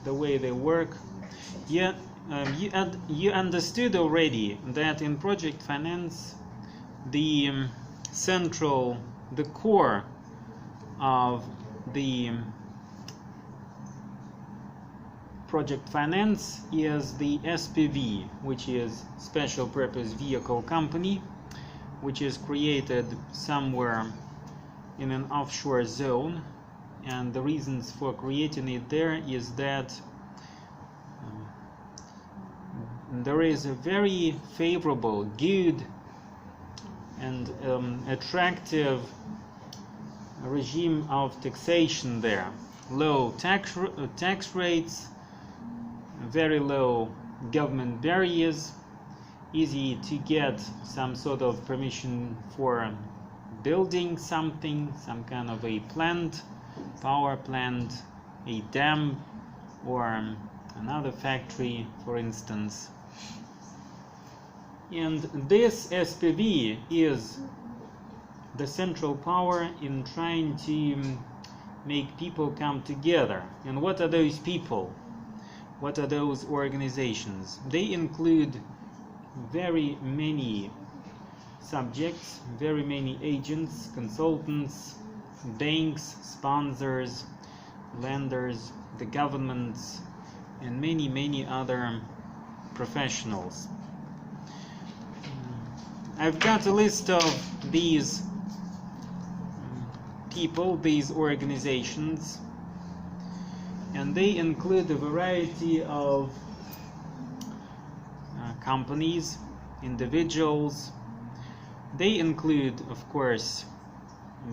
the way they work. Yeah, you understood already that in project finance, the the core of the project finance is the SPV, which is special purpose vehicle company, which is created somewhere in an offshore zone. And the reasons for creating it there is that there is a very favorable, good and attractive regime of taxation there. Low tax rates, very low government barriers, easy to get some sort of permission for building something, some kind of a plant, power plant, a dam, or another factory, for instance. And this SPV is the central power in trying to make people come together. And what are those people? What are those organizations? They include very many subjects, very many agents, consultants, banks, sponsors, lenders, the governments, and many other professionals. I've got a list of these people, these organizations, and they include a variety of companies, individuals. They include, of course,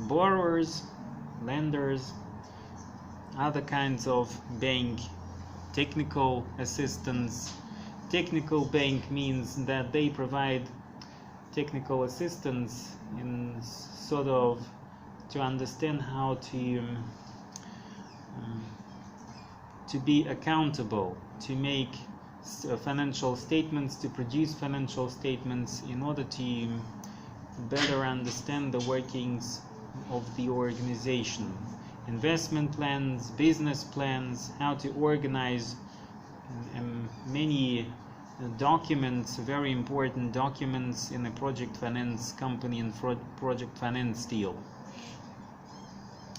borrowers, lenders, other kinds of bank, technical assistance. Technical bank means that they provide technical assistance in sort of to understand how to be accountable, to make financial statements, to produce financial statements in order to better understand the workings of the organization. Investment plans, business plans, how to organize many documents, very important documents in a project finance company and project finance deal.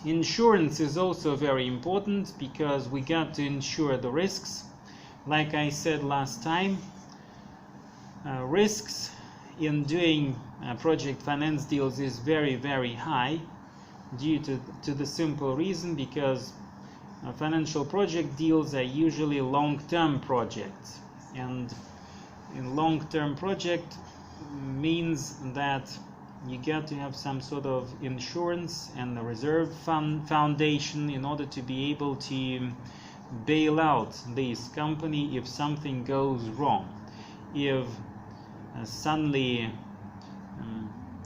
Insurance is also very important because we got to insure the risks. Like I said last time, risks in doing project finance deals is very high due to the simple reason because financial project deals are usually long-term projects, and in long-term project means that you got to have some sort of insurance and a reserve foundation in order to be able to bail out this company if something goes wrong. If suddenly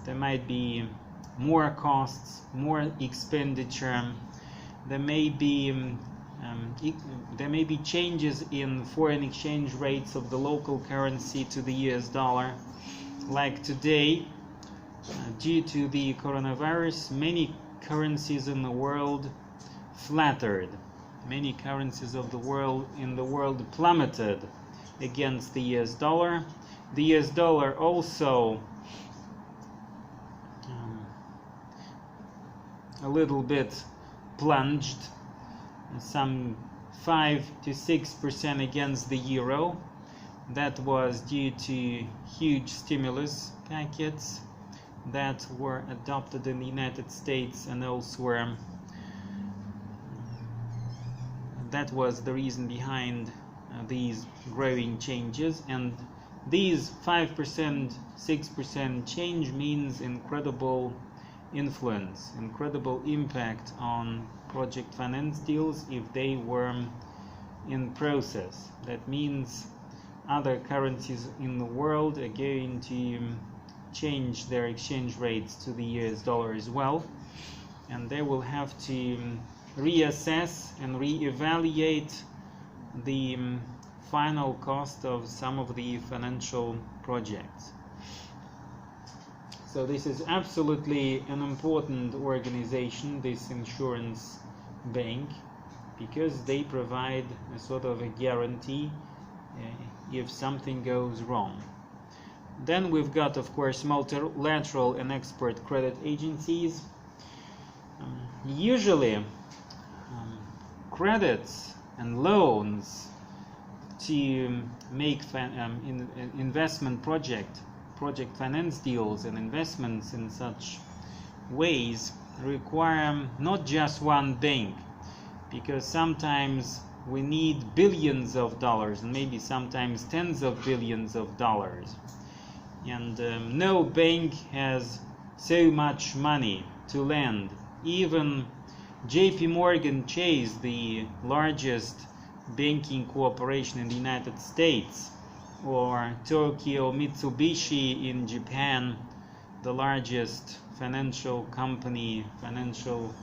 there might be more costs, more expenditure, there may be changes in foreign exchange rates of the local currency to the US dollar. Like today, due to the coronavirus, many currencies in the world flattered. Many currencies of the world plummeted against the US dollar. The US dollar also a little bit plunged, some 5 to 6% against the euro. That was due to huge stimulus packets that were adopted in the United States and elsewhere. That was the reason behind these growing changes, and these 5%, 6% change means incredible influence, incredible impact on project finance deals if they were in process. That means other currencies in the world are going to change their exchange rates to the US dollar as well, and they will have to reassess and reevaluate the final cost of some of the financial projects. So this is absolutely an important organization, this insurance bank, because they provide a sort of a guarantee if something goes wrong. Then we've got, of course, multilateral and export credit agencies. Usually credits and loans to make investment project finance deals and investments in such ways require not just one bank, because sometimes we need billions of dollars and maybe sometimes tens of billions of dollars, and no bank has so much money to lend. Even JP Morgan Chase, the largest banking corporation in the United States, or Tokyo Mitsubishi in Japan, the largest financial company, financial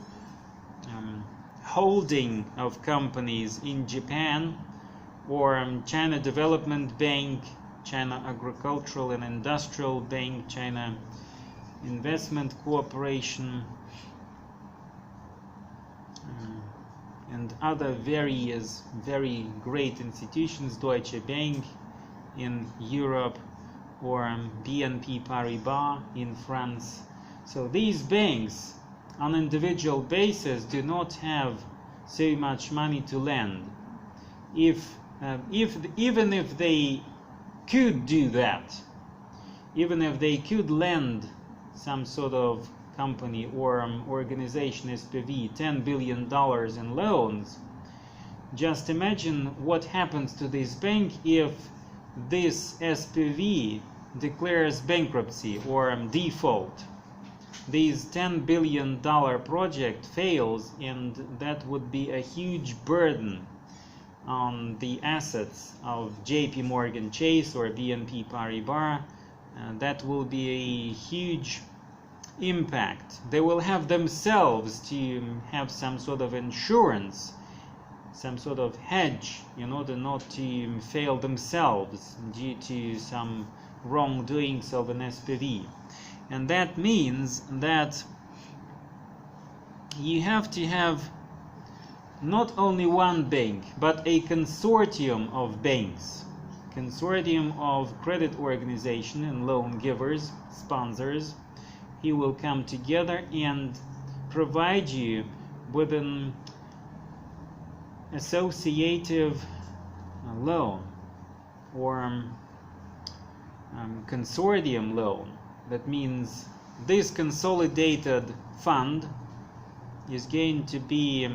holding of companies in Japan, or China Development Bank, China Agricultural and Industrial Bank, China Investment Corporation, and other various very great institutions, Deutsche Bank in Europe, or BNP Paribas in France. So these banks on an individual basis do not have so much money to lend. Even if they could do that, even if they could lend some sort of company or organization, SPV, $10 billion in loans, just imagine what happens to this bank if this SPV declares bankruptcy or default. This $10 billion project fails, and that would be a huge burden on the assets of JP Morgan Chase or BNP Paribas. That will be a huge impact. They will have themselves to have some sort of insurance, some sort of hedge, in order not to fail themselves due to some wrongdoings of an SPV. And that means that you have to have not only one bank, but a consortium of banks, consortium of credit organization and loan givers, sponsors. He will come together and provide you with an associative loan or consortium loan. That means this consolidated fund is going to be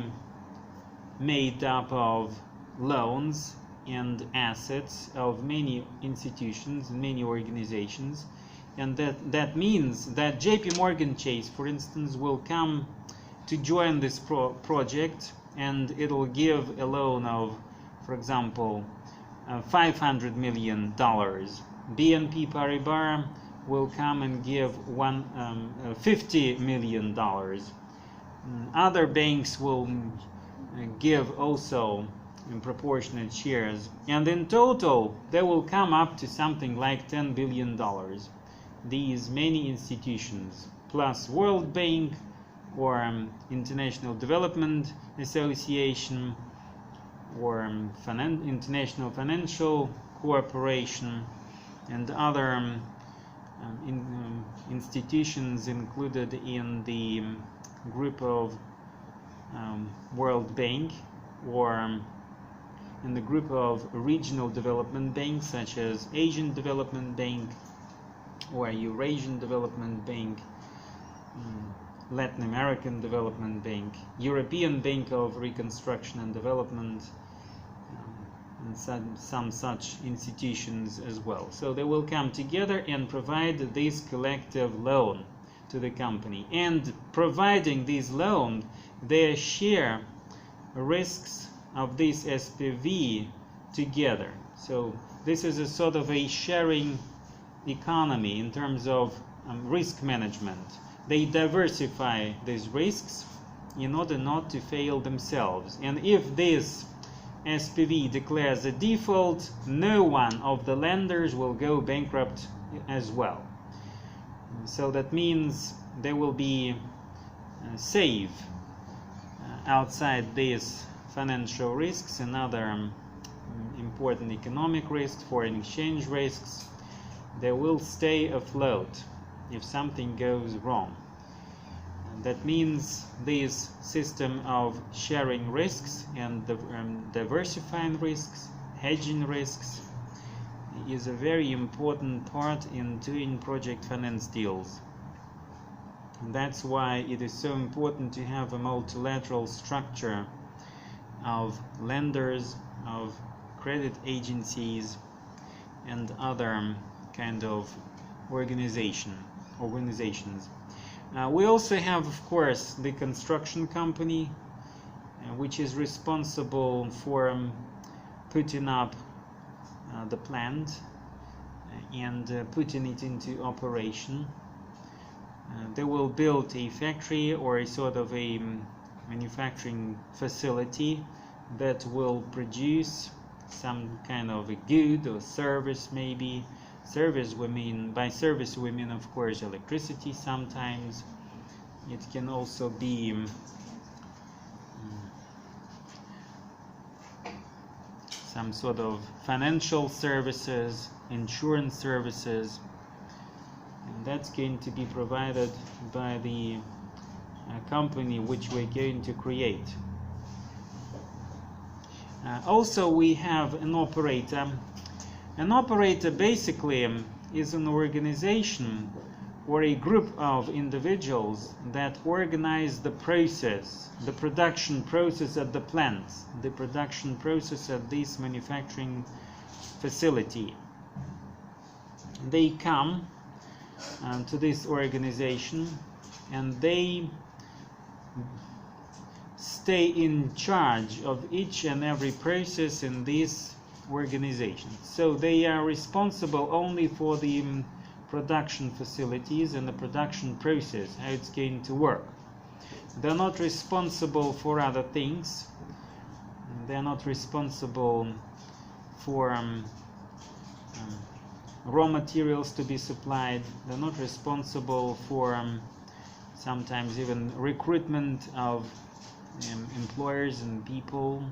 made up of loans and assets of many institutions, many organizations. And that means that JP Morgan Chase, for instance, will come to join this project, and it'll give a loan of, for example, $500 million. BNP Paribas will come and give $50 million. Other banks will give also in proportionate shares, and in total they will come up to something like $10 billion. These many institutions, plus World Bank or International Development Association or International Financial Corporation, and other institutions included in the group of World Bank, or in the group of regional development banks such as Asian Development Bank or Eurasian Development Bank, Latin American Development Bank, European Bank of Reconstruction and Development, and some such institutions as well. So they will come together and provide this collective loan to the company, and providing this loan, they share risks of this SPV together. So this is a sort of a sharing economy in terms of risk management. They diversify these risks in order not to fail themselves. And if this SPV declares a default, no one of the lenders will go bankrupt as well. So that means they will be safe outside this financial risks and other important economic risks, foreign exchange risks. They will stay afloat if something goes wrong. And that means this system of sharing risks and diversifying risks, hedging risks, is a very important part in doing project finance deals. And that's why it is so important to have a multilateral structure of lenders, of credit agencies, and other kind of organizations. We also have, of course, the construction company, which is responsible for putting up the plant and putting it into operation. They will build a factory or a sort of a manufacturing facility that will produce some kind of a good or service, maybe. By service we mean, of course, electricity sometimes. It can also be some sort of financial services, insurance services, and that's going to be provided by the company which we're going to create. Also, we have an operator. An operator basically is an organization or a group of individuals that organize the process, the production process at the plant, the production process at this manufacturing facility. They come to this organization and they stay in charge of each and every process in this organization. So they are responsible only for the production facilities and the production process, how it's going to work. They're not responsible for other things. They're not responsible for raw materials to be supplied. They're not responsible for sometimes even recruitment of employers and people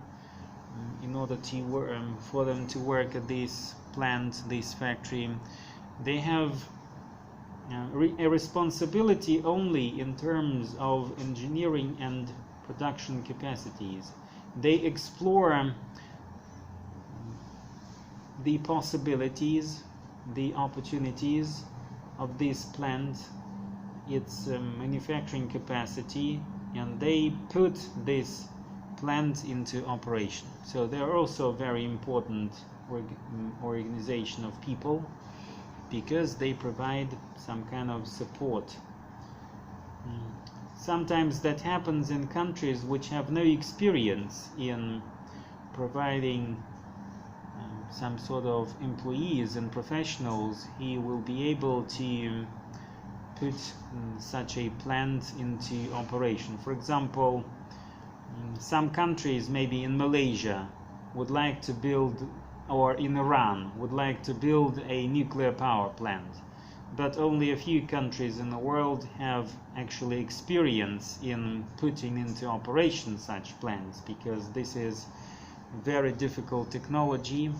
in order to for them to work at this plant, this factory. They have a responsibility only in terms of engineering and production capacities. They explore the possibilities, the opportunities of this plant, its manufacturing capacity, and they put this plant into operation. So they are also a very important organization of people, because they provide some kind of support. Sometimes that happens in countries which have no experience in providing some sort of employees and professionals. He will be able to put such a plant into operation. For example, some countries, maybe in Malaysia, would like to build, or in Iran would like to build a nuclear power plant, but only a few countries in the world have actually experience in putting into operation such plants, because this is very difficult technology.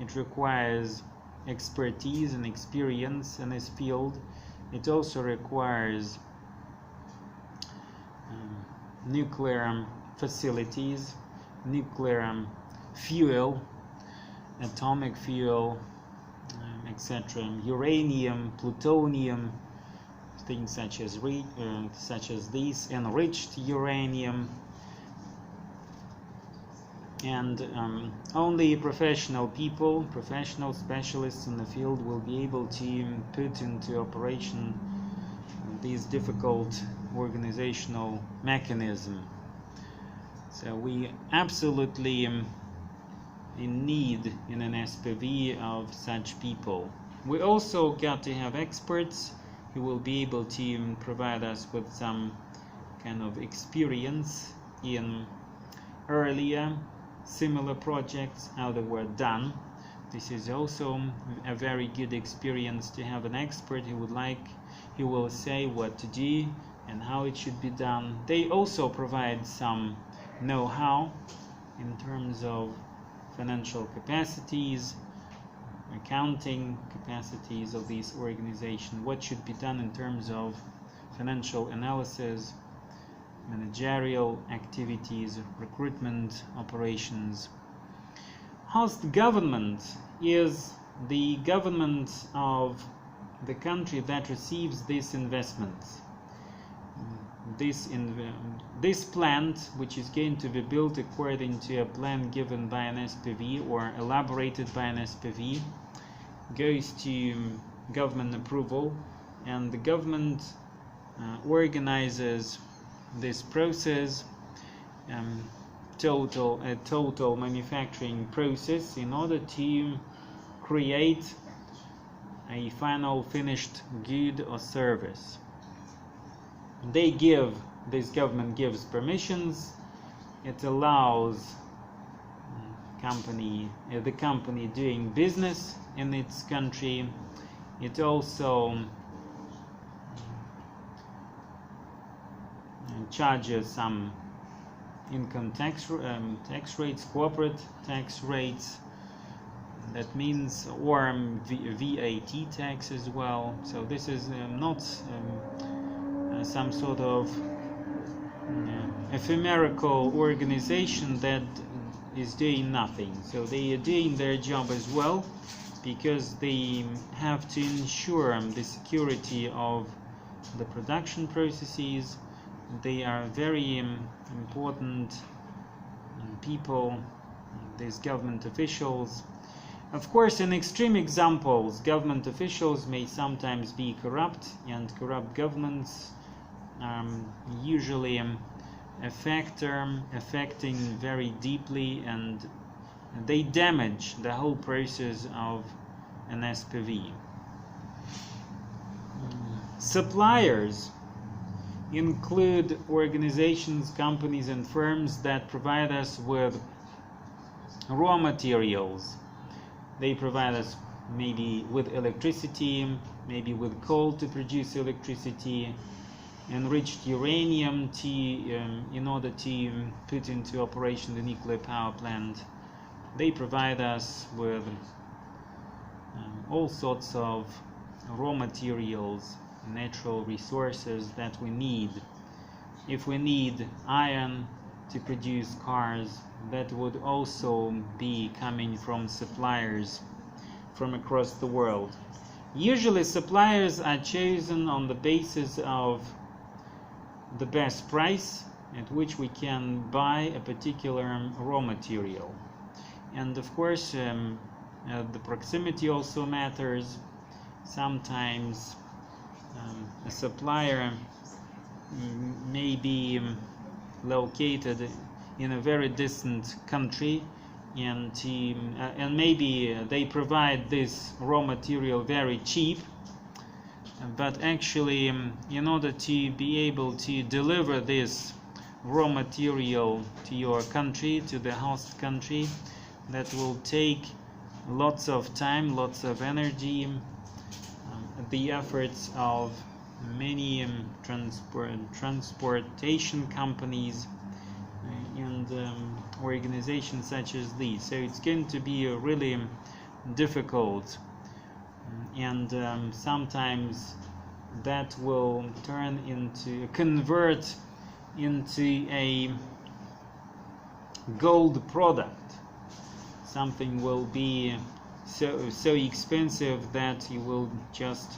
It requires expertise and experience in this field. It also requires nuclear facilities, nuclear fuel, atomic fuel, etc., uranium, plutonium, things such as this, enriched uranium, and only professional people, professional specialists in the field will be able to put into operation these difficult organizational mechanisms. So we absolutely in need in an SPV of such people. We also got to have experts who will be able to provide us with some kind of experience in earlier similar projects, how they were done. This is also a very good experience to have an expert who will say what to do and how it should be done. They also provide some know-how in terms of financial capacities, accounting capacities of these organizations, what should be done in terms of financial analysis, managerial activities, recruitment operations. Host government is the government of the country that receives this investment. This plant, which is going to be built according to a plan given by an SPV or elaborated by an SPV, goes to government approval, and the government organizes this process, total manufacturing process, in order to create a final finished good or service. This government gives permissions. It allows the company doing business in its country. It also charges some income tax rates, corporate tax rates. That means, or VAT tax as well. So this is not some sort of ephemeral organization that is doing nothing. So they are doing their job as well, because they have to ensure the security of the production processes. They are very important people, these government officials. Of course, in extreme examples, government officials may sometimes be corrupt, and corrupt governments usually affecting very deeply, and they damage the whole process of an SPV. Suppliers include organizations, companies, and firms that provide us with raw materials. They provide us maybe with electricity, maybe with coal to produce electricity, enriched uranium in order to put into operation the nuclear power plant. They provide us with all sorts of raw materials, natural resources that we need. If we need iron to produce cars, that would also be coming from suppliers from across the world. Usually suppliers are chosen on the basis of the best price at which we can buy a particular raw material. And of course, the proximity also matters. Sometimes a supplier may be located in a very distant country, and maybe they provide this raw material very cheap, but actually in order to be able to deliver this raw material to your country, to the host country, that will take lots of time, lots of energy, the efforts of many transportation companies and organizations such as these. So it's going to be really difficult, and sometimes that will convert into a gold product. Something will be so expensive that you will just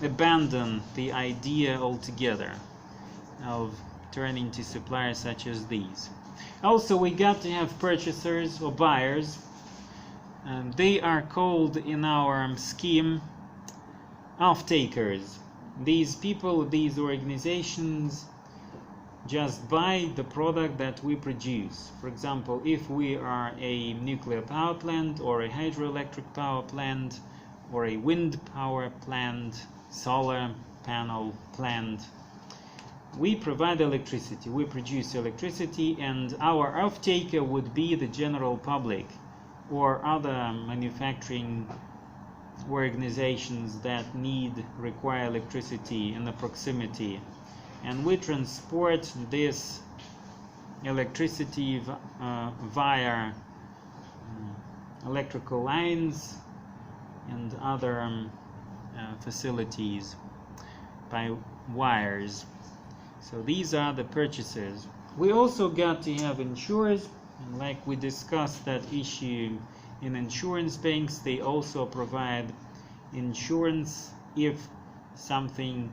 abandon the idea altogether of turning to suppliers such as these. Also, we got to have purchasers or buyers. They are called in our scheme off-takers. These people, these organizations just buy the product that we produce. For example, if we are a nuclear power plant or a hydroelectric power plant or a wind power plant, solar panel plant, we provide electricity, we produce electricity, and our off-taker would be the general public or other manufacturing organizations that require electricity in the proximity. And we transport this electricity via electrical lines and other facilities by wires. So these are the purchases. We also got to have insurers, like we discussed that issue in insurance banks. They also provide insurance if something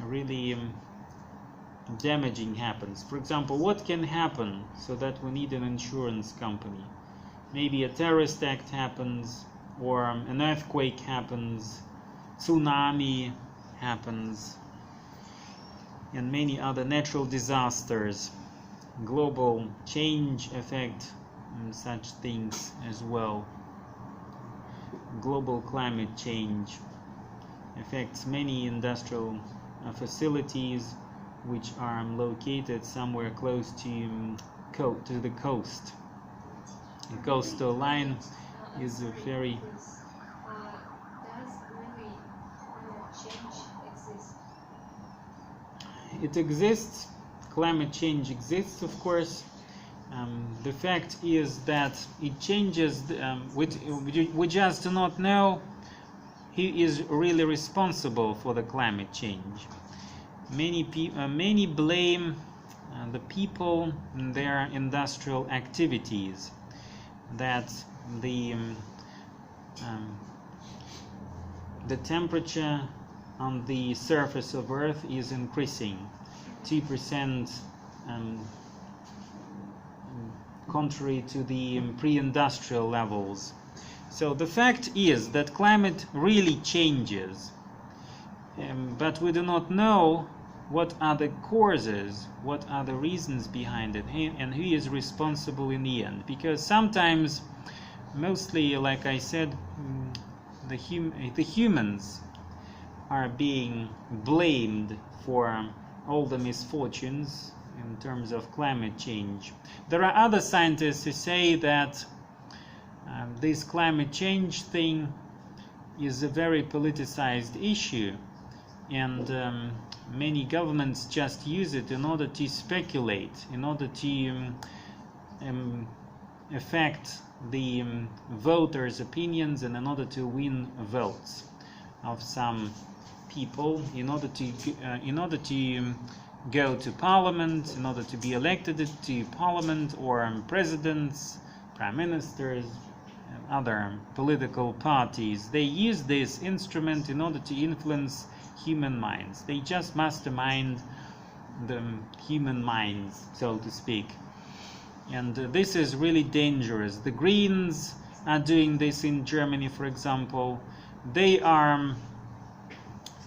really damaging happens. For example, what can happen so that we need an insurance company? Maybe a terrorist act happens, or an earthquake happens, tsunami happens, and many other natural disasters, global change affect such things as well. Global climate change affects many industrial facilities which are located somewhere close to the coast. The coastal line is a very Does really change exist? It exists. Climate change exists, of course. The fact is that it changes. We just do not know who is really responsible for the climate change. Many blame the people and their industrial activities, that the temperature on the surface of Earth is increasing 2%, contrary to the pre-industrial levels. So the fact is that climate really changes, but we do not know what are the causes, what are the reasons behind it, and who is responsible in the end. Because sometimes, mostly, like I said, the humans are being blamed for all the misfortunes in terms of climate change. There are other scientists who say that this climate change thing is a very politicized issue, and many governments just use it in order to speculate, in order to affect the voters' opinions, and in order to win votes of some people, in order to go to parliament, in order to be elected to parliament, or presidents, prime ministers, other political parties. They use this instrument in order to influence human minds. They just mastermind the human minds, so to speak. And this is really dangerous. The Greens are doing this in Germany, for example. They are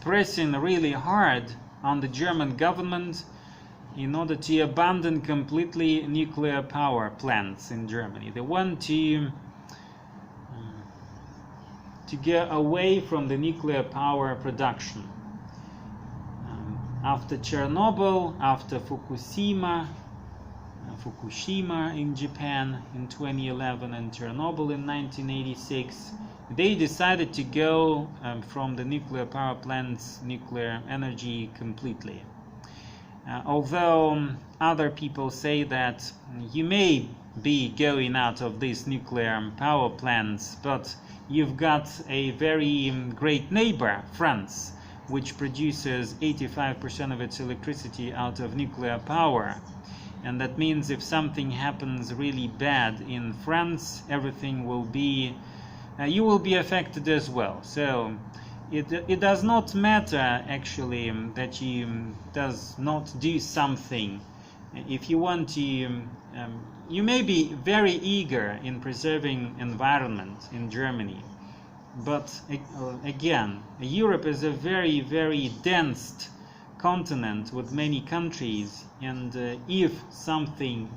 pressing really hard on the German government in order to abandon completely nuclear power plants in Germany. They want to get away from the nuclear power production. After Chernobyl, after Fukushima in Japan in 2011, and Chernobyl in 1986, they decided to go from the nuclear power plants, nuclear energy completely. Although other people say that you may be going out of these nuclear power plants, but you've got a very great neighbor, France, which produces 85% of its electricity out of nuclear power. And that means if something happens really bad in France, everything will be, you will be affected as well. So it does not matter actually that you does not do something. If you want to, you may be very eager in preserving environment in Germany, but again, Europe is a very, very dense continent with many countries, and if something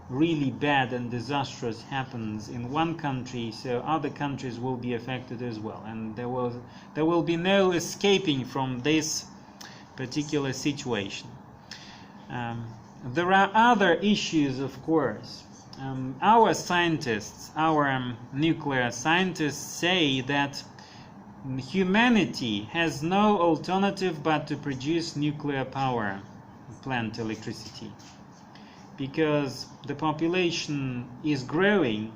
really bad and disastrous happens in one country, so other countries will be affected as well, and there will be no escaping from this particular situation. There are other issues, of course. Our scientists, our nuclear scientists, say that humanity has no alternative but to produce nuclear power plant electricity. because the population is growing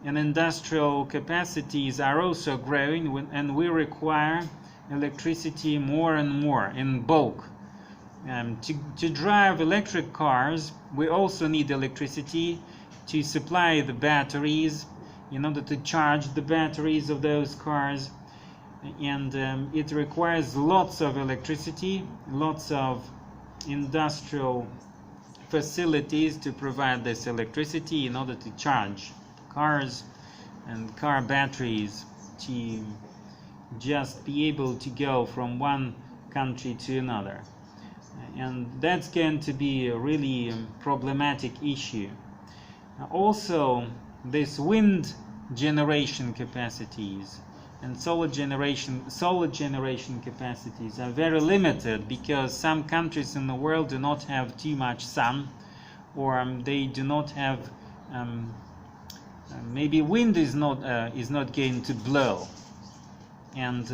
and industrial capacities are also growing, and we require electricity more and more in bulk. To drive electric cars, we also need electricity to supply the batteries in order to charge the batteries of those cars, and it requires lots of electricity, lots of industrial facilities to provide this electricity in order to charge cars and car batteries, to just be able to go from one country to another. And that's going to be a really problematic issue. Also, this wind generation capacities and solar generation capacities are very limited, because some countries in the world do not have too much sun, or they do not have maybe wind is not going to blow. And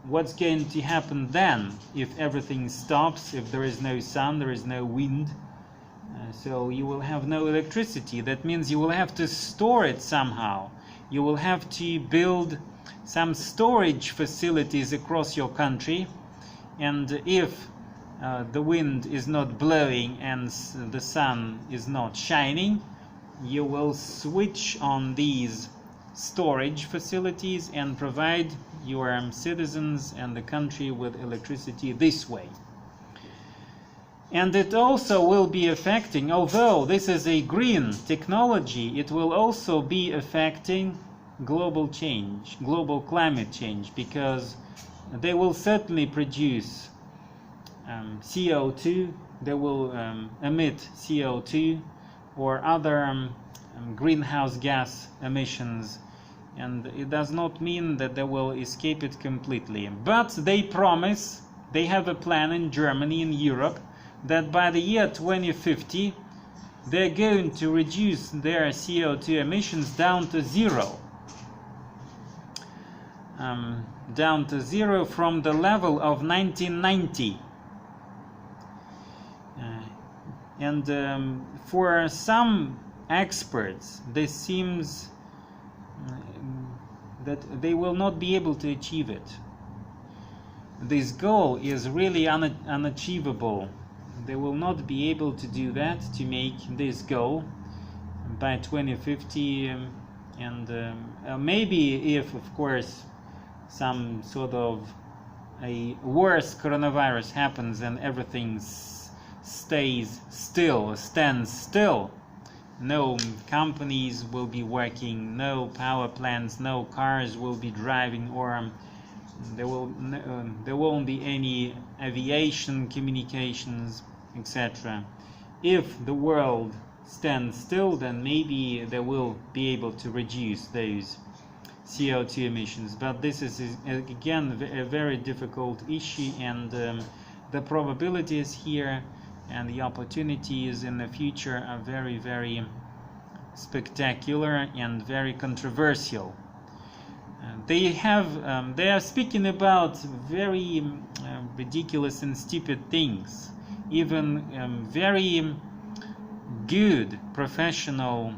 what's going to happen then if everything stops, if there is no sun, there is no wind? So you will have no electricity. That means you will have to store it somehow. You will have to build some storage facilities across your country, and if the wind is not blowing and the sun is not shining, you will switch on these storage facilities and provide your citizens and the country with electricity this way. And it also will be affecting, although this is a green technology, it will also be affecting global change, global climate change, because they will certainly produce CO2, they will emit CO2 or other greenhouse gas emissions, and it does not mean that they will escape it completely. But they promise, they have a plan in Germany, in Europe, that by the year 2050 they're going to reduce their CO2 emissions down to zero. Down to zero from the level of 1990. And for some experts, this seems that they will not be able to achieve it. This goal is really unachievable. They will not be able to do that, to make this goal by 2050, and maybe if, of course, some sort of a worse coronavirus happens and everything stays still, stands still, no companies will be working, no power plants, no cars will be driving, or there won't be any aviation communications, etc. If the world stands still, then maybe they will be able to reduce those CO2 emissions. But this is again a very difficult issue, and the probabilities here and the opportunities in the future are very, very spectacular and very controversial. They are speaking about very ridiculous and stupid things. Even very good professional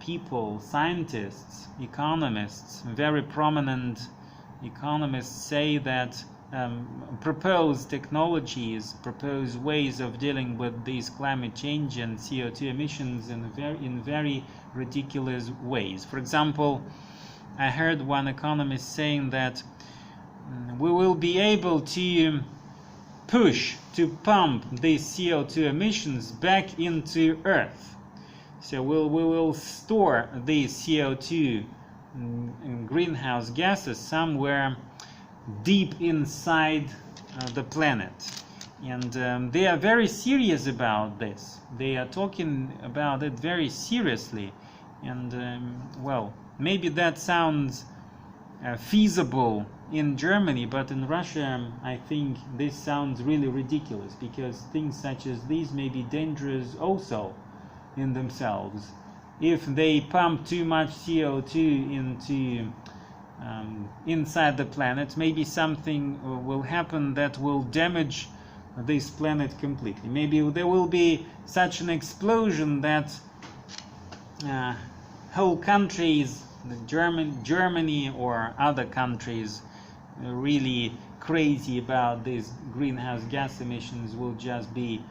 people, scientists, economists, very prominent economists say that propose technologies, propose ways of dealing with these climate change and CO2 emissions in very ridiculous ways. For example, I heard one economist saying that we will be able to pump these CO2 emissions back into Earth. So we will store these CO2 greenhouse gases somewhere deep inside the planet. And they are very serious about this. They are talking about it very seriously. And well, maybe that sounds feasible in Germany, but in Russia I think this sounds really ridiculous, because things such as these may be dangerous also in themselves. If they pump too much CO2 into inside the planet, maybe something will happen that will damage this planet completely. Maybe there will be such an explosion that whole countries, Germany or other countries really crazy about these greenhouse gas emissions will just be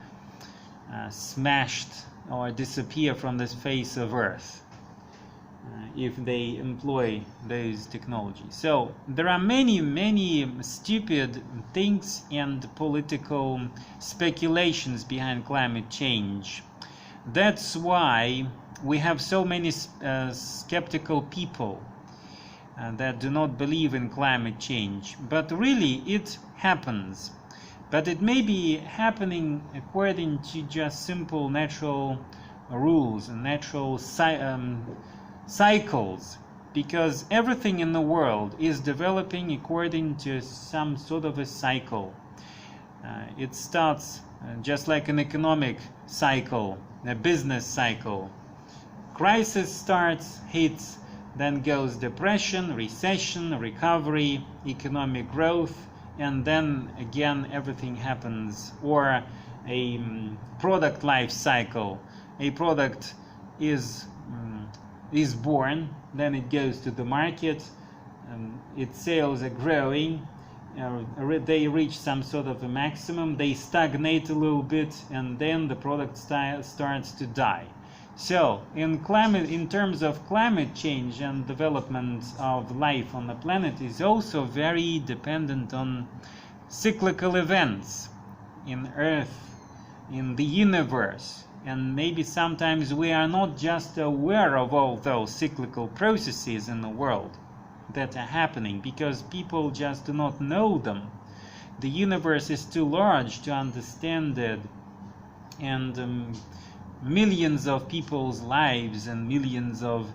smashed or disappear from the face of Earth if they employ those technologies. So there are many stupid things and political speculations behind climate change. That's why we have so many skeptical people that do not believe in climate change. But really it happens. But it may be happening according to just simple natural rules and natural cycles, because everything in the world is developing according to some sort of a cycle. It starts just like an economic cycle, a business cycle. Crisis starts, hits, then goes depression, recession, recovery, economic growth, and then again everything happens. Or a product life cycle. A product is born, then it goes to the market, its sales are growing, they reach some sort of a maximum, they stagnate a little bit, and then the product starts to die. So in terms of climate change and development of life on the planet is also very dependent on cyclical events in Earth, in the universe. And maybe sometimes we are not just aware of all those cyclical processes in the world that are happening because people just do not know them. The universe is too large to understand it, and millions of people's lives and millions of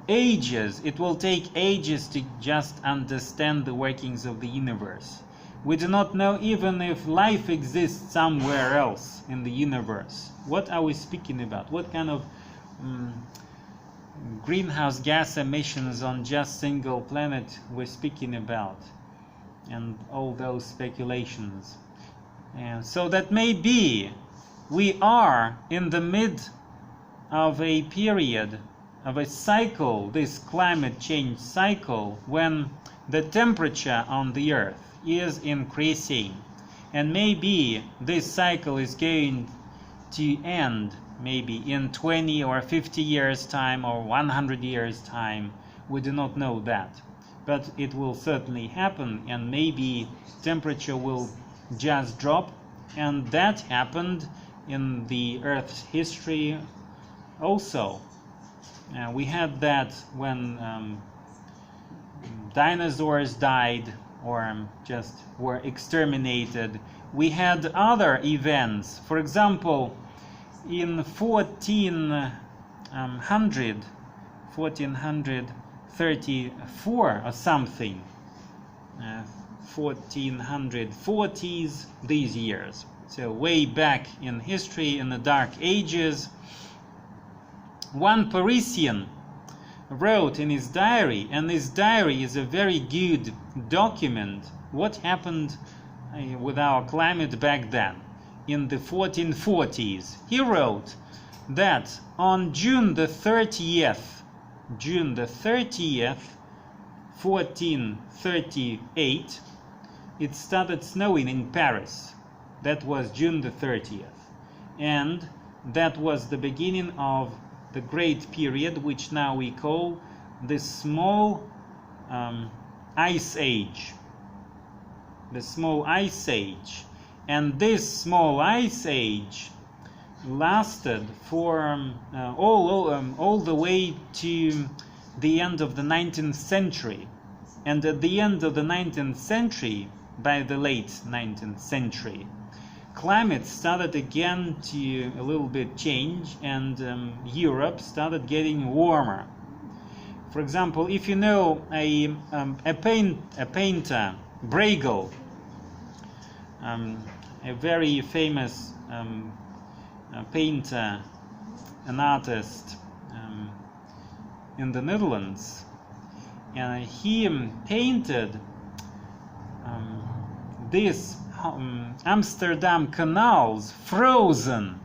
ages. It will take ages to just understand the workings of the universe. We do not know even if life exists somewhere else in the universe. What are we speaking about? What kind of greenhouse gas emissions on just single planet we're speaking about? And all those speculations. And so that may be we are in the mid of a period of a cycle, this climate change cycle, when the temperature on the Earth is increasing, and maybe this cycle is going to end maybe in 20 or 50 years time or 100 years time. We do not know that, but it will certainly happen, and maybe temperature will just drop. And that happened in the Earth's history also. We had that when dinosaurs died or just were exterminated. We had other events. For example, in 1434 or something, 1440s, these years. So way back in history, in the Dark Ages, one Parisian wrote in his diary, and his diary is a very good document, what happened with our climate back then, in the 1440s. He wrote that on June the 30th, 1438, it started snowing in Paris. That was June the 30th. And that was the beginning of the great period, which now we call the small ice age. The small ice age. And this small ice age lasted for all the way to the end of the 19th century. And at the end of the 19th century, by the late 19th century, climate started again to a little bit change, and Europe started getting warmer. For example, if you know a painter, Bruegel, a very famous painter, an artist in the Netherlands, he painted this Amsterdam canals frozen,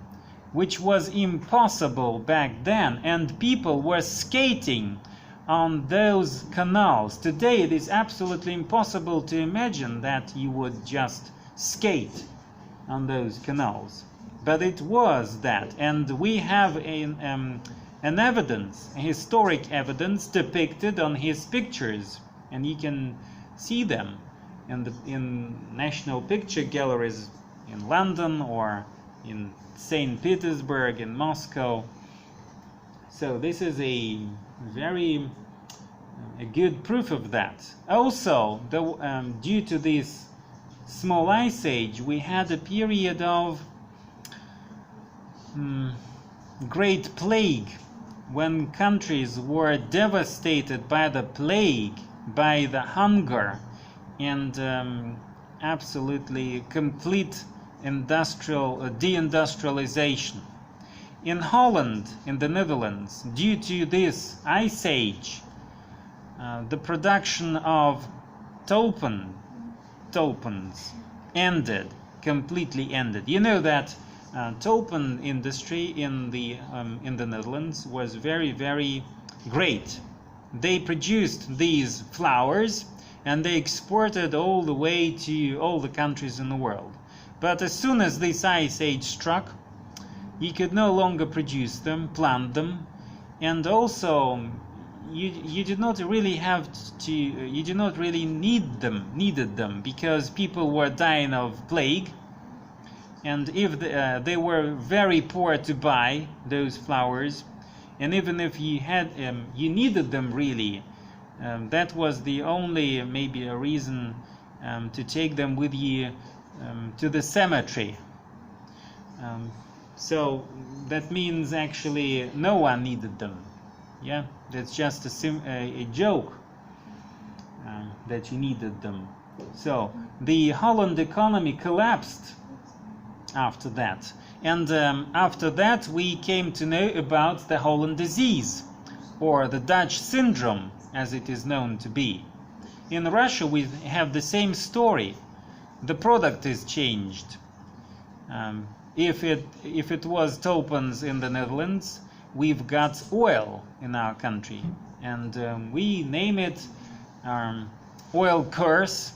which was impossible back then, and people were skating on those canals. Today it is absolutely impossible to imagine that you would just skate on those canals, but it was that, and we have an evidence, a historic evidence depicted on his pictures, and you can see them in national picture galleries in London or in St. Petersburg, in Moscow. So this is a very good proof of that. Also, due to this small ice age, we had a period of Great Plague, when countries were devastated by the plague, by the hunger, and absolutely complete deindustrialization. In Holland, in the Netherlands, due to this ice age, the production of tulpens completely ended. You know that tulpen industry in the Netherlands was very, very great. They produced these flowers and they exported all the way to all the countries in the world. But as soon as this ice age struck, you could no longer produce them, plant them, and also you did not really needed them because people were dying of plague, and if they were very poor to buy those flowers, and even if you needed them really, that was the only maybe a reason to take them with you to the cemetery. So that means actually no one needed them. Yeah, that's just a joke that you needed them. So the Holland economy collapsed after that, and after that we came to know about the Holland disease, or the Dutch syndrome as it is known to be. In Russia we have the same story. The product is changed. If it was tulpens in the Netherlands, we've got oil in our country, and we name it oil curse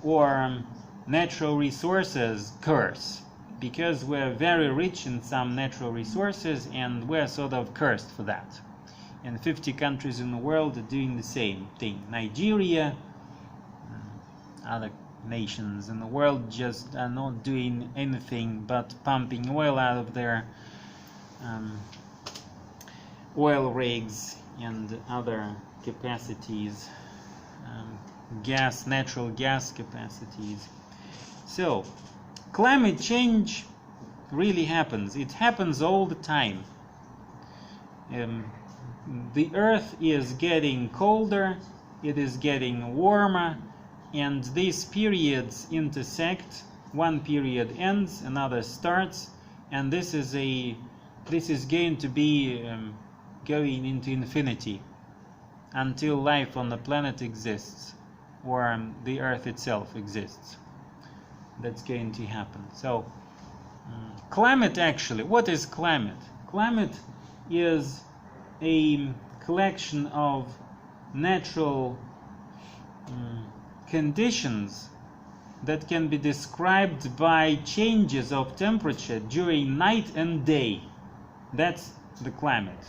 or natural resources curse, because we're very rich in some natural resources and we're sort of cursed for that. And 50 countries in the world are doing the same thing. Nigeria, other nations in the world just are not doing anything but pumping oil out of their oil rigs and other capacities, natural gas capacities. So climate change really happens. It happens all the time. The earth is getting colder, it is getting warmer, and these periods intersect. One period ends, another starts, and this is going to be going into infinity until life on the planet exists, or the earth itself exists. That's going to happen. So climate, actually, what is climate? Climate is a collection of natural conditions that can be described by changes of temperature during night and day. That's the climate.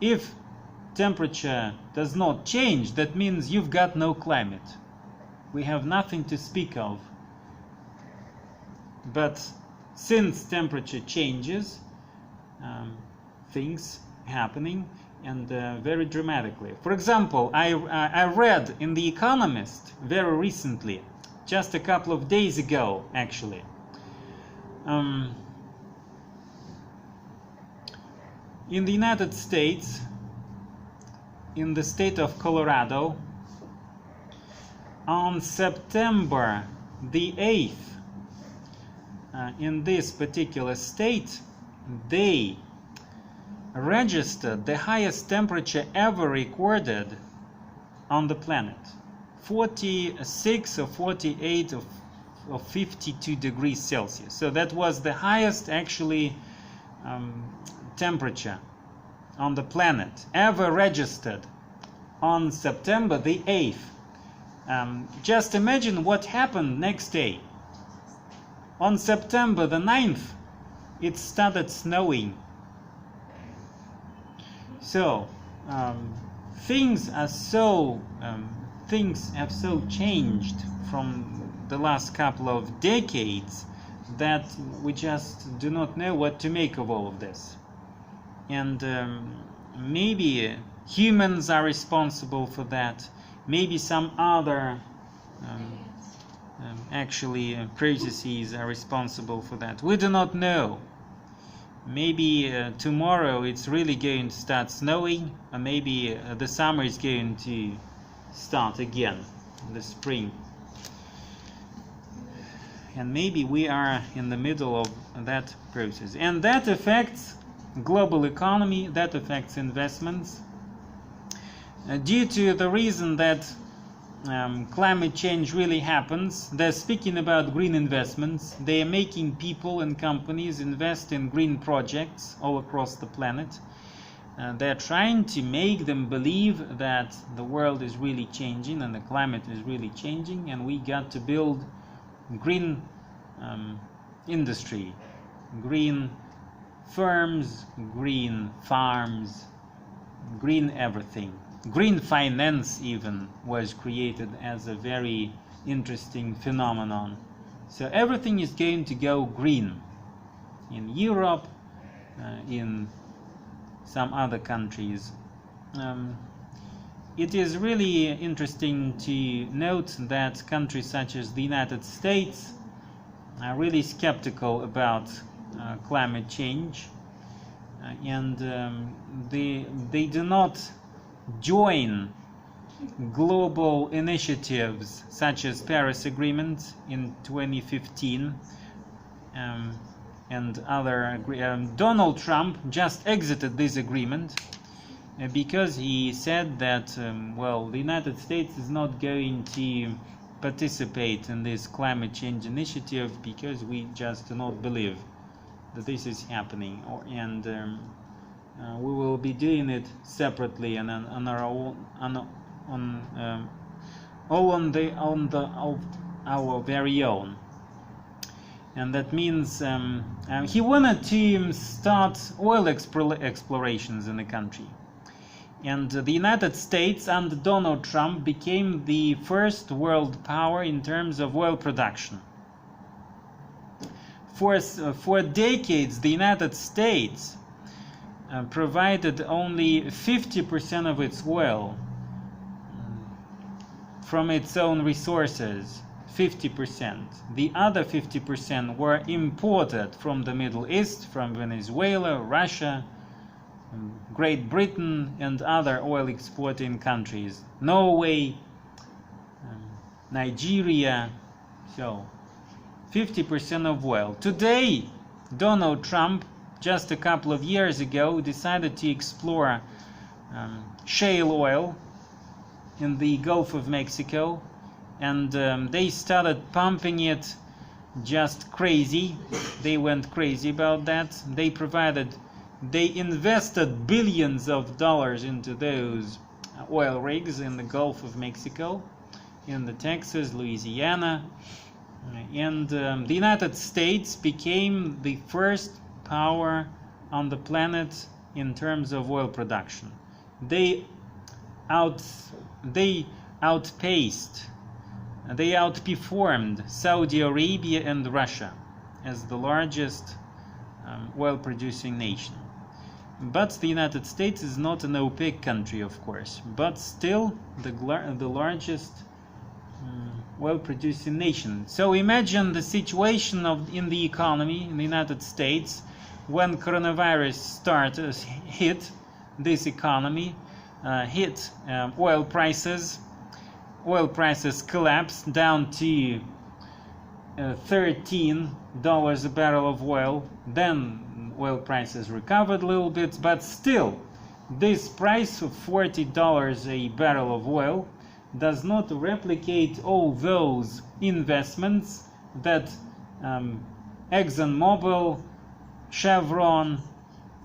If temperature does not change, that means you've got no climate. We have nothing to speak of. But since temperature changes, things happening, and very dramatically. For example, I read in The Economist very recently, just a couple of days ago actually, in the United States, in the state of Colorado, on September the 8th, in this particular state, they registered the highest temperature ever recorded on the planet. 46 or 48 or of 52 degrees Celsius. So that was the highest actually temperature on the planet ever registered on September the 8th. Just imagine what happened next day. On September the 9th, it started snowing. So things have so changed from the last couple of decades that we just do not know what to make of all of this. And maybe humans are responsible for that. Maybe some other processes are responsible for that. We do not know. Maybe tomorrow it's really going to start snowing, or maybe the summer is going to start again, the spring. And maybe we are in the middle of that process. And that affects global economy, that affects investments. Due to the reason that climate change really happens, they're speaking about green investments. They are making people and companies invest in green projects all across the planet. They're trying to make them believe that the world is really changing and the climate is really changing, and we got to build green industry, green firms, green farms, green everything. Green finance even was created as a very interesting phenomenon. So everything is going to go green in Europe, in some other countries. It is really interesting to note that countries such as the United States are really skeptical about climate change, and they do not join global initiatives such as Paris Agreement in 2015 and other. Donald Trump just exited this agreement because he said that the United States is not going to participate in this climate change initiative because we just do not believe that this is happening, and we will be doing it separately and on our own, our very own. And that means he wanted to start oil explorations in the country. And the United States under Donald Trump became the first world power in terms of oil production. For decades, the United States provided only 50% of its oil from its own resources. 50%. The other 50% were imported from the Middle East, from Venezuela, Russia, Great Britain, and other oil exporting countries. Norway, Nigeria. So 50% of oil. Today, Donald Trump, just a couple of years ago, decided to explore shale oil in the Gulf of Mexico, and they started pumping it just crazy. They went crazy about that. They invested billions of dollars into those oil rigs in the Gulf of Mexico, in the Texas, Louisiana, and the United States became the first power on the planet in terms of oil production. They outperformed Saudi Arabia and Russia as the largest oil producing nation. But the United States is not an OPEC country, of course, but still the largest oil producing nation. So imagine the situation in the economy in the United States when coronavirus hit this economy, hit oil prices. Oil prices collapsed down to $13 a barrel of oil. Then oil prices recovered a little bit, but still this price of $40 a barrel of oil does not replicate all those investments that ExxonMobil, Chevron,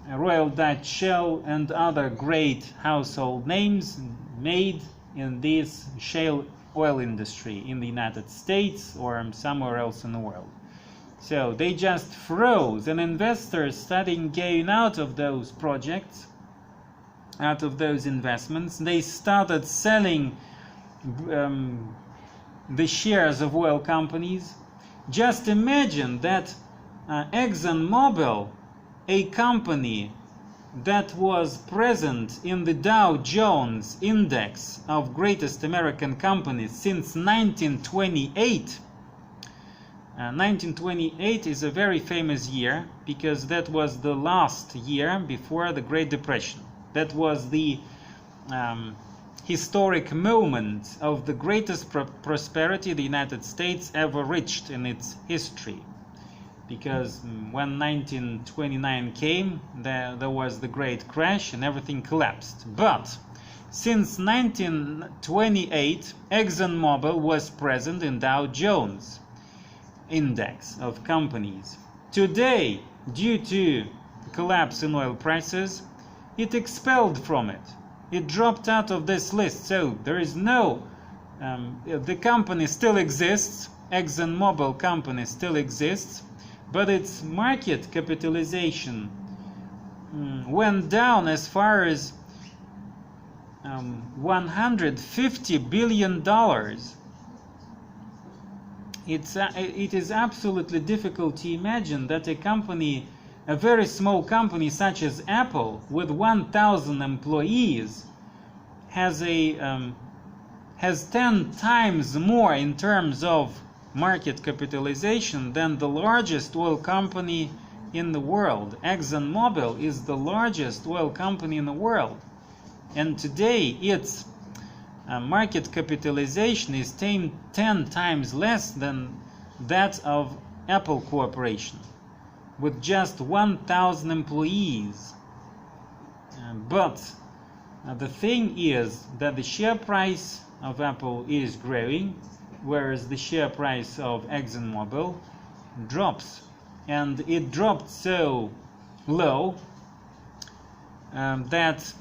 Royal Dutch Shell, and other great household names made in this shale oil industry in the United States or somewhere else in the world. So they just froze, and investors started going out of those projects, out of those investments. They started selling the shares of oil companies. Just imagine that ExxonMobil, a company that was present in the Dow Jones Index of greatest American companies since 1928. 1928 is a very famous year because that was the last year before the Great Depression. That was the historic moment of the greatest prosperity the United States ever reached in its history. Because when 1929 came, there was the great crash and everything collapsed. But since 1928, ExxonMobil was present in Dow Jones Index of companies. Today, due to the collapse in oil prices, it expelled from it. It dropped out of this list. So there is no, the company still exists, ExxonMobil company still exists, but its market capitalization went down as far as $150 billion. It is absolutely difficult to imagine that a company, a very small company such as Apple, with 1,000 employees, has 10 times more in terms of market capitalization than the largest oil company in the world. ExxonMobil is the largest oil company in the world, and today its market capitalization is 10 times less than that of Apple Corporation, with just 1,000 employees. But the thing is that the share price of Apple is growing, whereas the share price of ExxonMobil drops. And it dropped so low that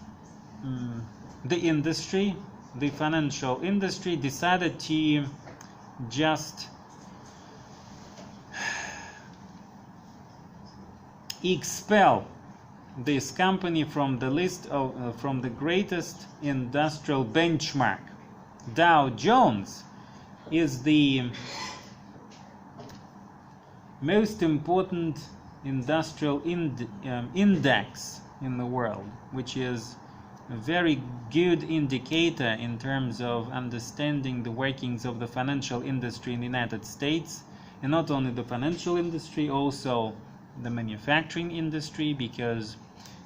the industry, the financial industry, decided to just expel this company from the list of from the greatest industrial benchmark. Dow Jones is the most important industrial index in the world, which is a very good indicator in terms of understanding the workings of the financial industry in the United States, and not only the financial industry, also the manufacturing industry, because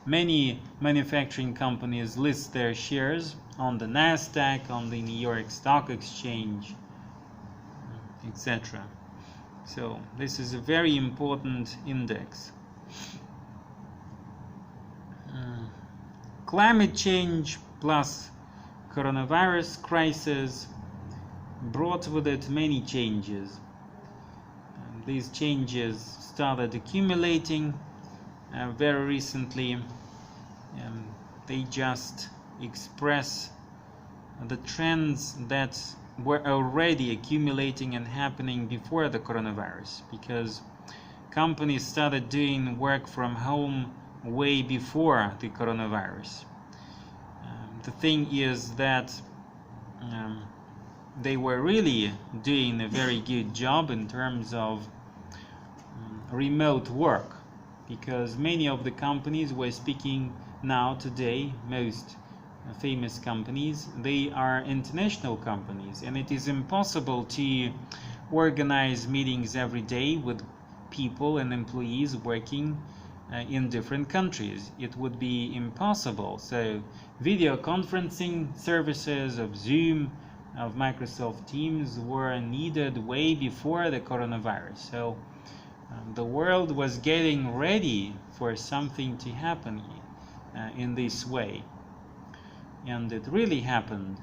many manufacturing companies list their shares on the Nasdaq, on the New York Stock Exchange, etc. So this is a very important index. Climate change plus coronavirus crisis brought with it many changes. These changes started accumulating very recently. They just express the trends that were already accumulating and happening before the coronavirus, because companies started doing work from home way before the coronavirus. The thing is that they were really doing a very good job in terms of remote work, because many of the companies we're speaking now today, most famous companies, they are international companies, and it is impossible to organize meetings every day with people and employees working in different countries. It would be impossible. So video conferencing services of Zoom, of Microsoft Teams were needed way before the coronavirus. So the world was getting ready for something to happen in this way. And it really happened.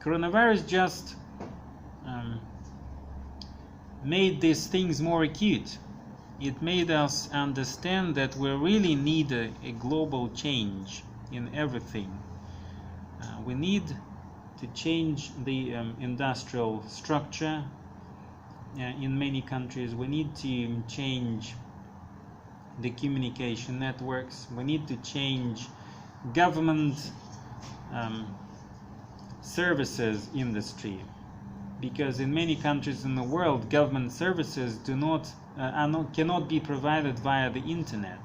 Coronavirus just made these things more acute. It made us understand that we really need a global change in everything. We need to change the industrial structure in many countries. We need to change the communication networks. We need to change government services industry, because in many countries in the world, government services cannot be provided via the internet.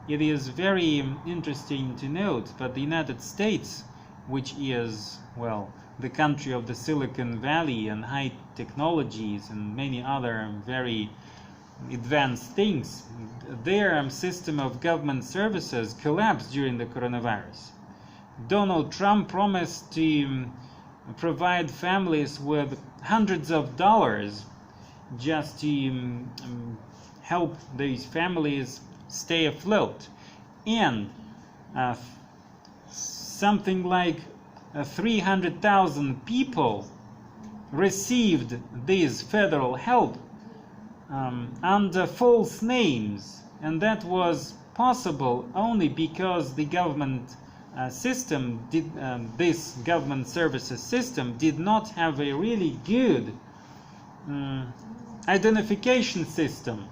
It is very interesting to note, but the United States, which is, well, the country of the Silicon Valley and high technologies and many other very advanced things, their system of government services collapsed during the coronavirus. Donald Trump promised to provide families with hundreds of dollars just to help these families stay afloat, and something like 300,000 people received this federal help under false names, and that was possible only because the government this government services system did not have a really good identification system,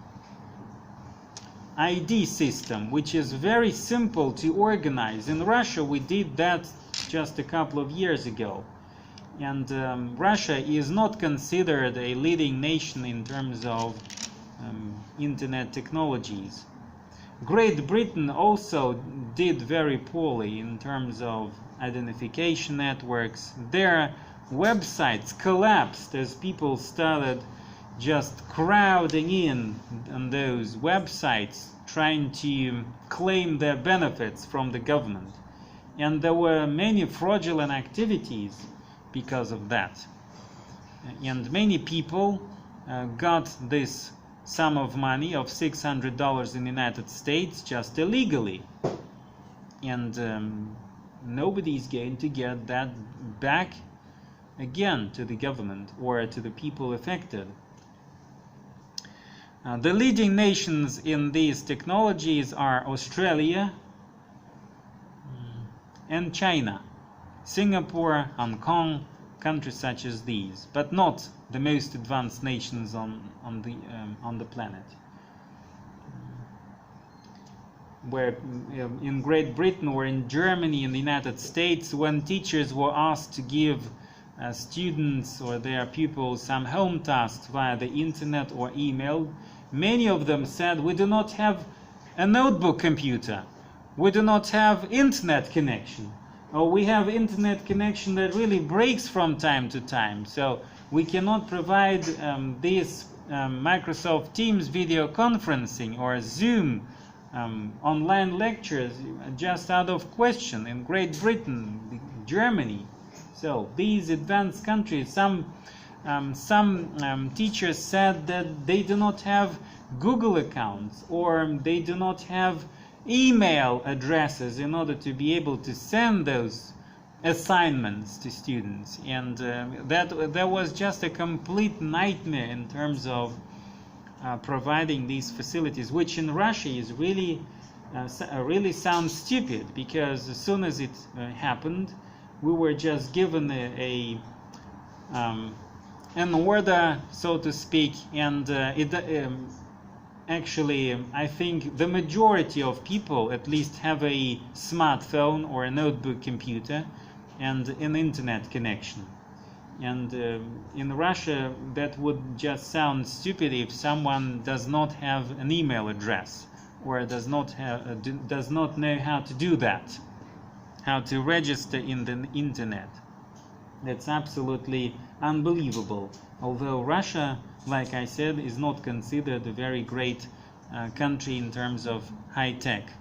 ID system, which is very simple to organize. In Russia, we did that just a couple of years ago, and Russia is not considered a leading nation in terms of internet technologies. Great Britain also did very poorly in terms of identification networks. Their websites collapsed as people started just crowding in on those websites, trying to claim their benefits from the government. And there were many fraudulent activities because of that. And many people got this sum of money of $600 in the United States just illegally, and nobody is going to get that back again to the government or to the people affected. The leading nations in these technologies are Australia and China, Singapore, Hong Kong, countries such as these, but not the most advanced nations on the planet. Where in Great Britain or in Germany, in the United States, when teachers were asked to give students or their pupils some home tasks via the internet or email, many of them said, "We do not have a notebook computer, we do not have internet connection, or we have internet connection that really breaks from time to time, so we cannot provide this Microsoft Teams video conferencing or Zoom online lectures just out of question." In Great Britain, Germany, so these advanced countries, some teachers said that they do not have Google accounts, or they do not have email addresses in order to be able to send those assignments to students, and that was just a complete nightmare in terms of providing these facilities, which in Russia is really sounds stupid, because as soon as it happened, we were just given an order, so to speak, and actually, I think the majority of people at least have a smartphone or a notebook computer and an internet connection. And in Russia, that would just sound stupid if someone does not have an email address, or does not know how to do that, how to register in the internet. That's absolutely unbelievable. Although Russia, like I said, is not considered a very great country in terms of high tech,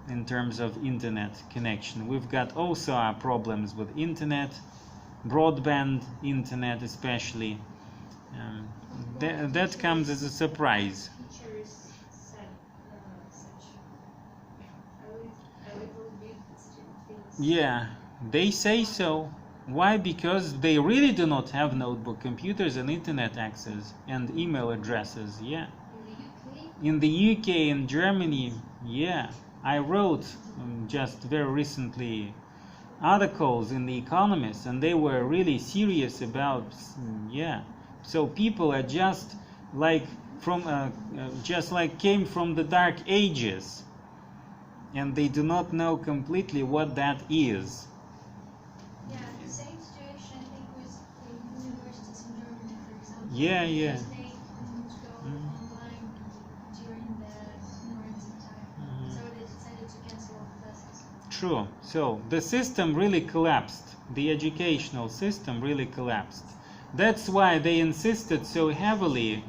in terms of internet connection. We've got also our problems with internet, broadband internet especially. That comes as a surprise. Teachers said such a little bit stupid things. Yeah, they say so. Why? Because they really do not have notebook computers and internet access and email addresses. Yeah. In the UK, in Germany, yeah. I wrote just very recently articles in The Economist, and they were really serious about, yeah. So people are just like came from the Dark Ages, and they do not know completely what that is. Yeah, the same situation I think with the universities in Germany, for example. Yeah. Because they couldn't go online during the quarantine time, so they decided to cancel all the classes. True. So the system really collapsed. The educational system really collapsed. That's why they insisted so heavily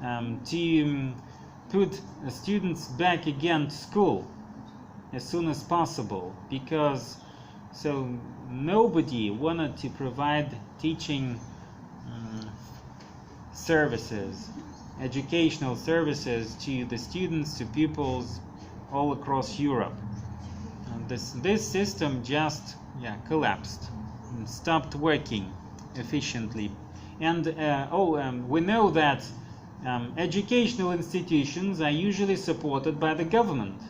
to put students back again to school as soon as possible, because so nobody wanted to provide teaching services, educational services to the students, to pupils all across Europe. And this system just collapsed and stopped working efficiently. And we know that educational institutions are usually supported by the government.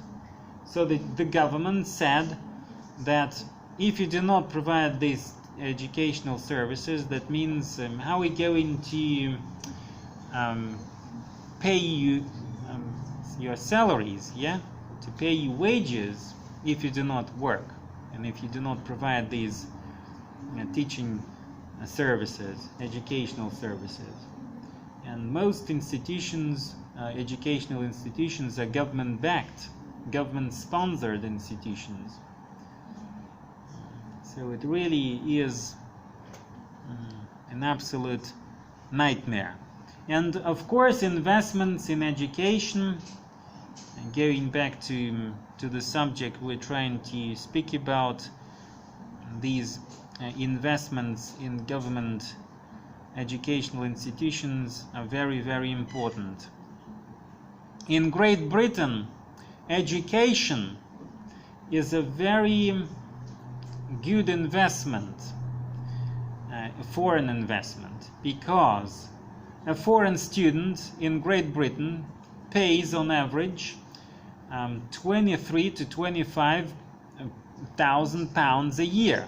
So the government said that if you do not provide these educational services, that means how are we going to pay you your salaries, to pay you wages if you do not work and if you do not provide these teaching services, educational services. And most institutions, educational institutions, are government-backed, government-sponsored institutions. So it really is an absolute nightmare. And of course, investments in education, and going back to the subject we're trying to speak about, these investments in government educational institutions are very, very important. In Great Britain, education is a very good investment, a foreign investment, because a foreign student in Great Britain pays on average 23 to 25,000 pounds a year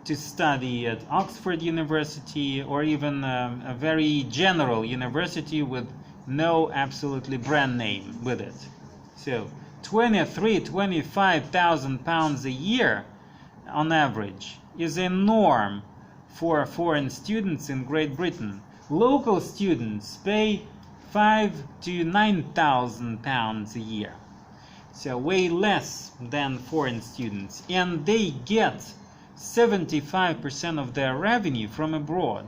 to study at Oxford University, or even a very general university with no absolutely brand name with it. So 25,000 pounds a year on average is a norm for foreign students in Great Britain. Local students pay 5,000 to 9,000 pounds a year, so way less than foreign students, and they get 75% of their revenue from abroad,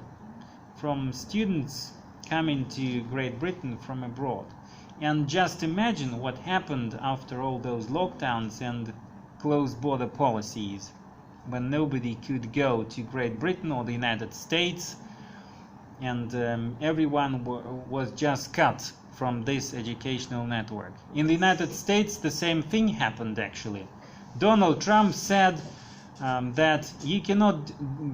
from students coming to Great Britain from abroad. And just imagine what happened after all those lockdowns and closed border policies, when nobody could go to Great Britain or the United States, and everyone was just cut from this educational network. In the United States, the same thing happened actually. Donald Trump said that you cannot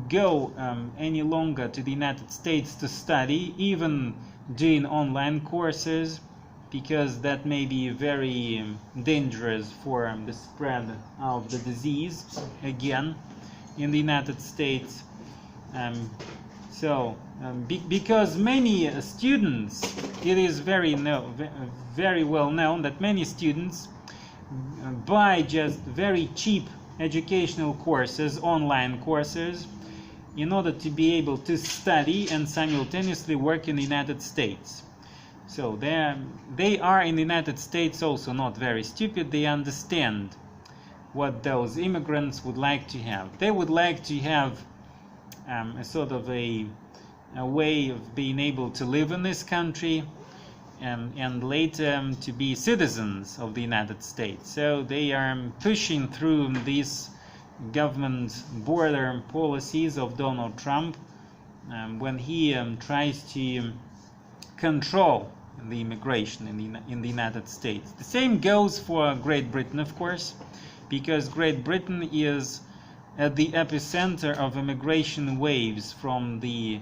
go any longer to the United States to study, even doing online courses, because that may be very dangerous for the spread of the disease again in the United States. Because many students, it is very well known that many students buy just very cheap educational courses, online courses, in order to be able to study and simultaneously work in the United States. So they are in the United States also not very stupid. They understand what those immigrants would like to have. They would like to have a sort of a way of being able to live in this country and later to be citizens of the United States. So they are pushing through these government border policies of Donald Trump when he tries to control the immigration in the United States. The same goes for Great Britain, of course, because Great Britain is at the epicenter of immigration waves from the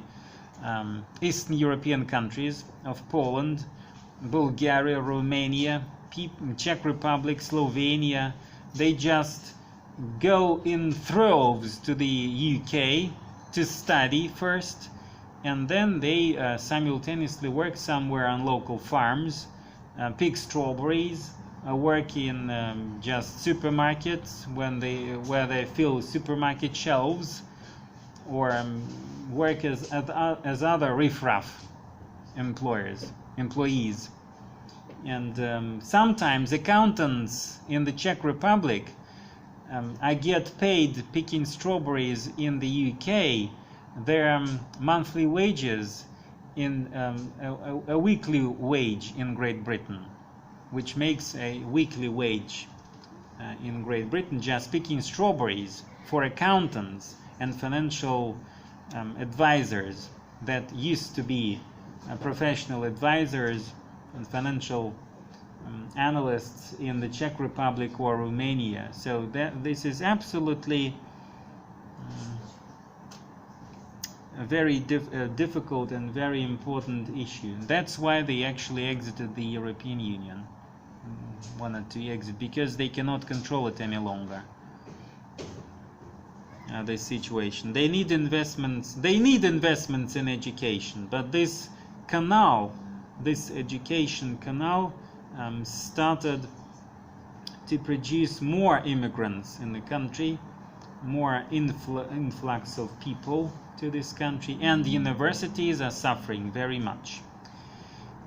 Eastern European countries of Poland, Bulgaria, Romania, Czech Republic, Slovenia. They just go in droves to the UK to study first, and then they simultaneously work somewhere on local farms, pick strawberries, work in just supermarkets where they fill supermarket shelves, or work as other riffraff employees. And sometimes accountants in the Czech Republic, I get paid picking strawberries in the UK, their monthly wages in a weekly wage in Great Britain, which makes a weekly wage in Great Britain just picking strawberries for accountants and financial advisors that used to be professional advisors and financial analysts in the Czech Republic or Romania. So this is absolutely a very difficult and very important issue. That's why they actually exited the European Union, wanted to exit, because they cannot control it any longer. The situation. They need investments. They need investments in education, but this education canal started to produce more immigrants in the country, more influx of people to this country, and the universities are suffering very much.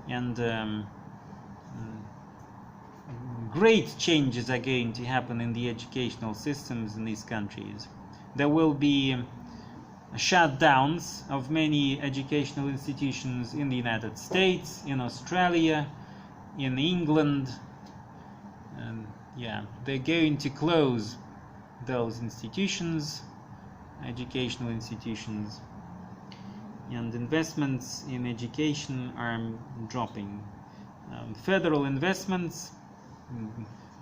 And great changes are going to happen in the educational systems in these countries. There will be shutdowns of many educational institutions in the United States, in Australia, in England. And they're going to close those institutions, educational institutions, and investments in education are dropping. Federal investments,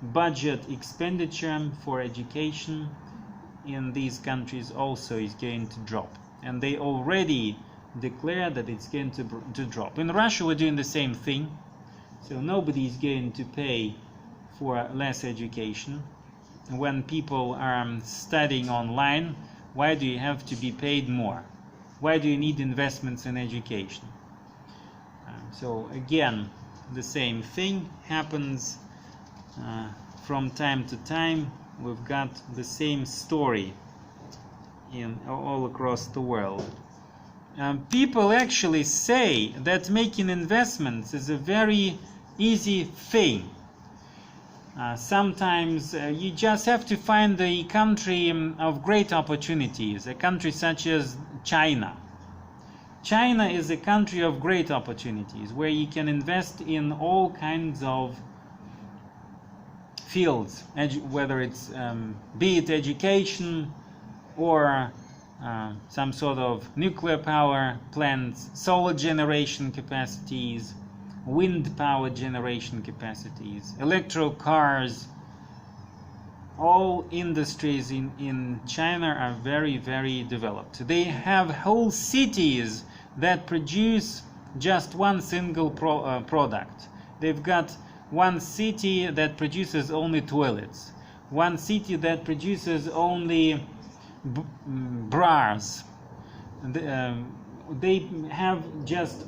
budget expenditure for education in these countries also is going to drop, and they already declare that it's going to drop. In Russia we're doing the same thing, so nobody is going to pay for less education. When people are studying online, why do you have to be paid more? Why do you need investments in education? So again, the same thing happens from time to time. We've got the same story all across the world. People actually say that making investments is a very easy thing. Sometimes you just have to find a country of great opportunities, a country such as China. China is a country of great opportunities where you can invest in all kinds of fields, whether it's be it education or some sort of nuclear power plants, solar generation capacities, wind power generation capacities, electro cars. All industries in China are very, very developed. They have whole cities that produce just one single product. They've got one city that produces only toilets, one city that produces only bras. They have just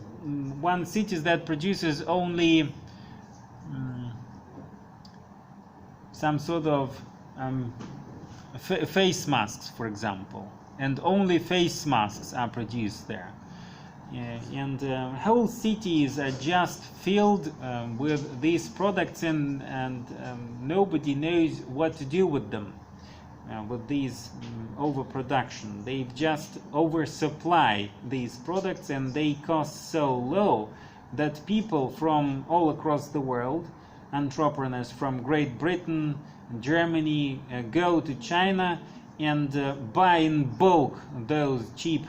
one city that produces only some sort of face masks, for example, and only face masks are produced there. And whole cities are just filled with these products, and nobody knows what to do with them, with these overproduction. They just oversupply these products, and they cost so low that people from all across the world, entrepreneurs from Great Britain, Germany, go to China and buy in bulk those cheap,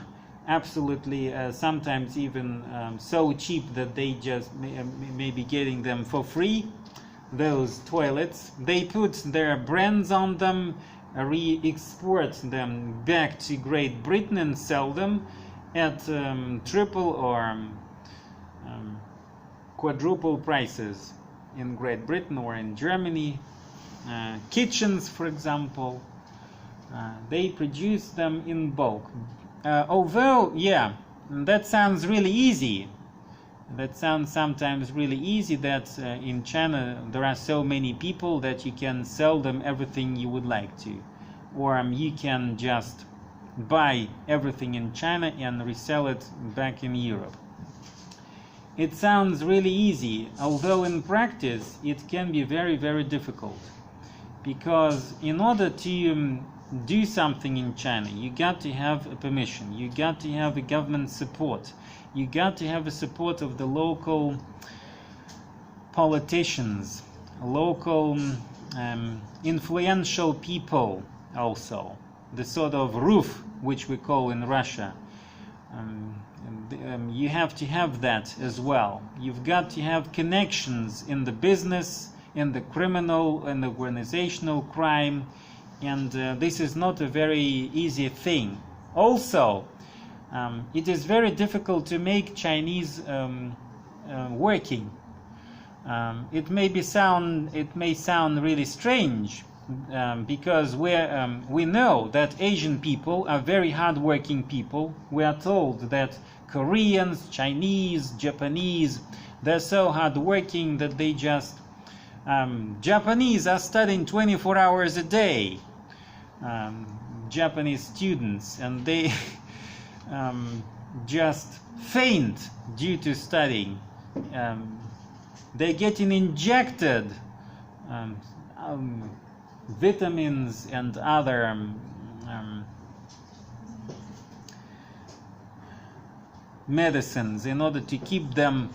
absolutely sometimes even so cheap that they just may be getting them for free, those toilets. They put their brands on them, re-export them back to Great Britain and sell them at triple or quadruple prices in Great Britain or in Germany. Kitchens, for example, they produce them in bulk. Although, yeah, that sounds really easy. That sounds sometimes really easy, that in China there are so many people that you can sell them everything you would like to. Or you can just buy everything in China and resell it back in Europe. It sounds really easy, although in practice it can be very, very difficult. Because in order to do something in China, you got to have a permission, you got to have a government support. You got to have the support of the local politicians, local influential people also, the sort of roof which we call in Russia. You have to have that as well. You've got to have connections in the business, in the criminal and organizational crime, and this is not a very easy thing. Also, it is very difficult to make Chinese working. It may sound really strange because we know that Asian people are very hard-working people. We are told that Koreans, Chinese, Japanese, they're so hard-working that they just Japanese are studying 24 hours a day. Japanese students, and they just faint due to studying. They're getting injected vitamins and other medicines in order to keep them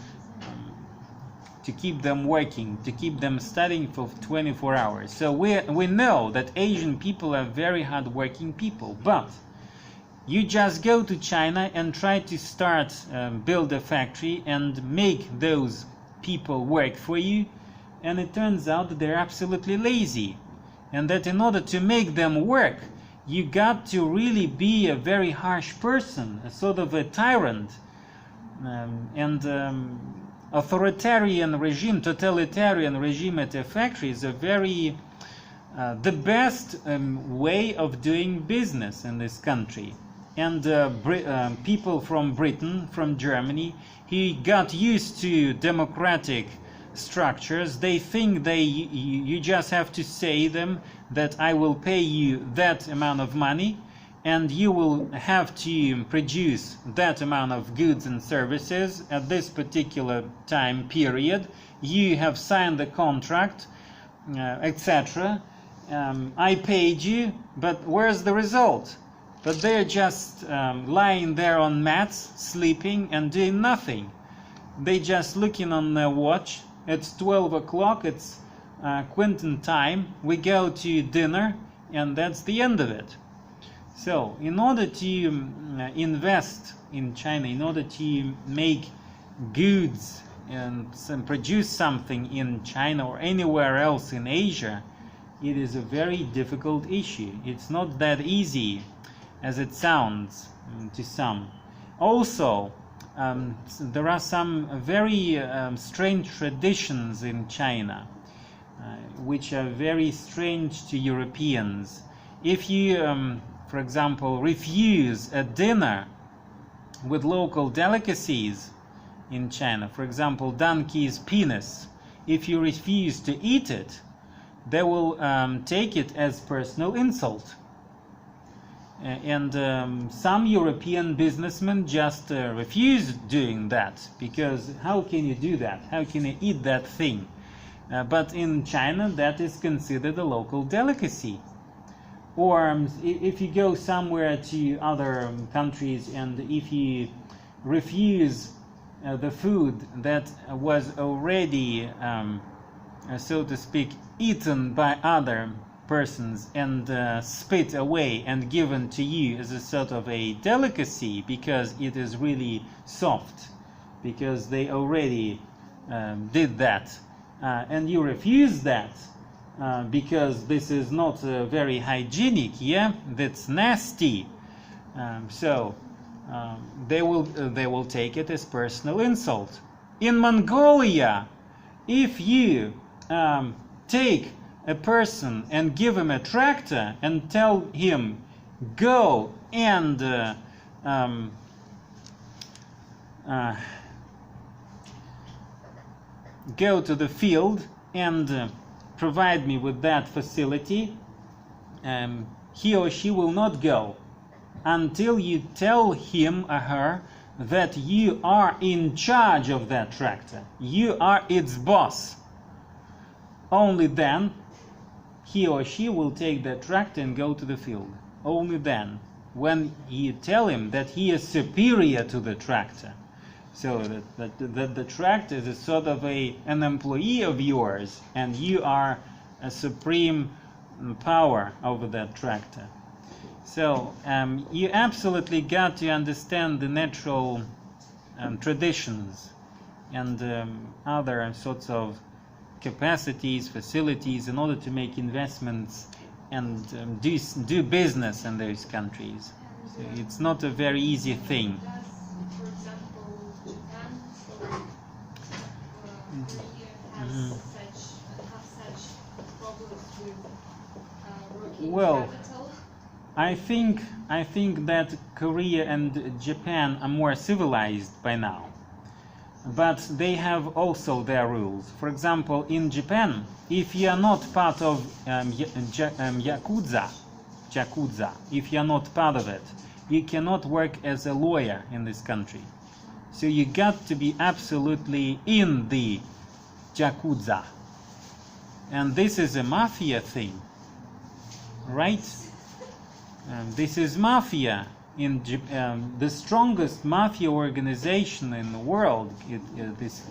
working, to keep them studying for 24 hours. So we know that Asian people are very hard-working people, but you just go to China and try to start, build a factory and make those people work for you, and it turns out that they're absolutely lazy, and that in order to make them work, you got to really be a very harsh person, a sort of a tyrant, and authoritarian regime, totalitarian regime at a factory is a very the best way of doing business in this country. And people from Britain, from Germany, he got used to democratic structures. They think you just have to say them that I will pay you that amount of money, and you will have to produce that amount of goods and services at this particular time period. You have signed the contract, etc. I paid you, but where's the result? But they're just lying there on mats, sleeping and doing nothing. They just looking on their watch. It's 12 o'clock, it's Quentin time. We go to dinner, and that's the end of it. So, in order to invest in China, in order to make goods and produce something in China or anywhere else in Asia, it is a very difficult issue. It's not that easy as it sounds to some. Also, there are some very strange traditions in China, which are very strange to Europeans. If you, for example, refuse a dinner with local delicacies in China, for example, donkey's penis, if you refuse to eat it, they will take it as personal insult. And some European businessmen just refuse doing that, because how can you do that? How can you eat that thing? But in China, that is considered a local delicacy. Or if you go somewhere to other countries and if you refuse the food that was already, so to speak, eaten by other persons and spit away and given to you as a sort of a delicacy because it is really soft, because they already did that, and you refuse that, because this is not very hygienic, yeah, that's nasty. So they will take it as personal insult. In Mongolia, if you take a person and give him a tractor and tell him go and go to the field and provide me with that facility, he or she will not go until you tell him or her that you are in charge of that tractor, you are its boss. Only then he or she will take that tractor and go to the field. Only then, when you tell him that he is superior to the tractor, so that the tractor is a sort of an employee of yours and you are a supreme power over that tractor. So you absolutely got to understand the natural traditions and other sorts of capacities, facilities, in order to make investments and do business in those countries. So it's not a very easy thing. For example, Japan or Korea have such problems with working capital? I think that Korea and Japan are more civilized by now, but they have also their rules. For example, in Japan, if you are not part of Yakuza, if you are not part of it, you cannot work as a lawyer in this country. So you got to be absolutely in the Yakuza. And this is a mafia thing, right? This is mafia. In the strongest mafia organization in the world, this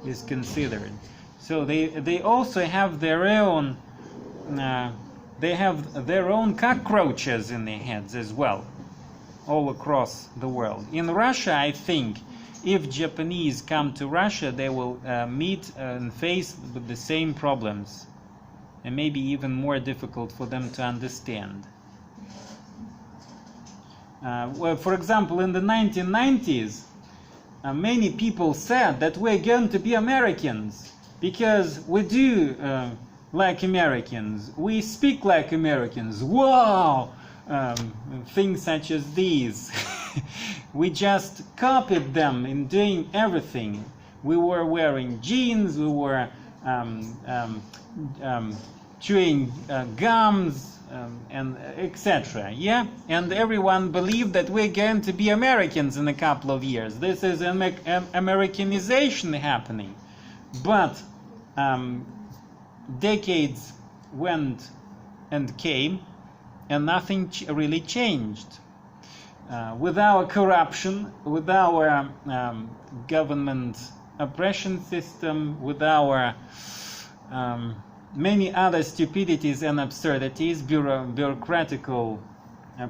is considered. So they also have their own cockroaches in their heads as well, all across the world. In Russia, I think, if Japanese come to Russia, they will meet and face with the same problems, and maybe even more difficult for them to understand. Well, for example, in the 1990s, many people said that we're going to be Americans because we do like Americans, we speak like Americans. Wow! Things such as these. We just copied them in doing everything. We were wearing jeans, we were chewing gums, and etc. Yeah, and everyone believed that we're going to be Americans in a couple of years. This is Americanization happening, but decades went and came, and nothing really changed. With our corruption, with our government oppression system, with our many other stupidities and absurdities, bureaucratical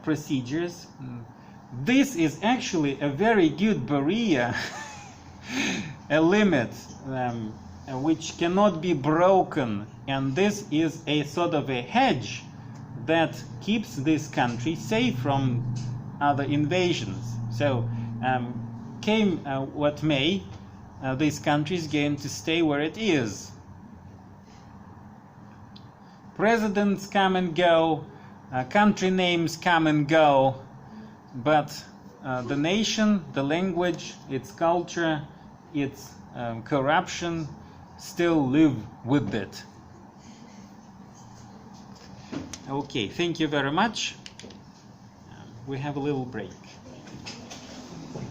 procedures. This is actually a very good barrier, a limit which cannot be broken, and this is a sort of a hedge that keeps this country safe from other invasions. So came what may, this country is going to stay where it is. Presidents come and go, country names come and go, but the nation, the language, its culture, its corruption still live with it. Okay, thank you very much. We have a little break.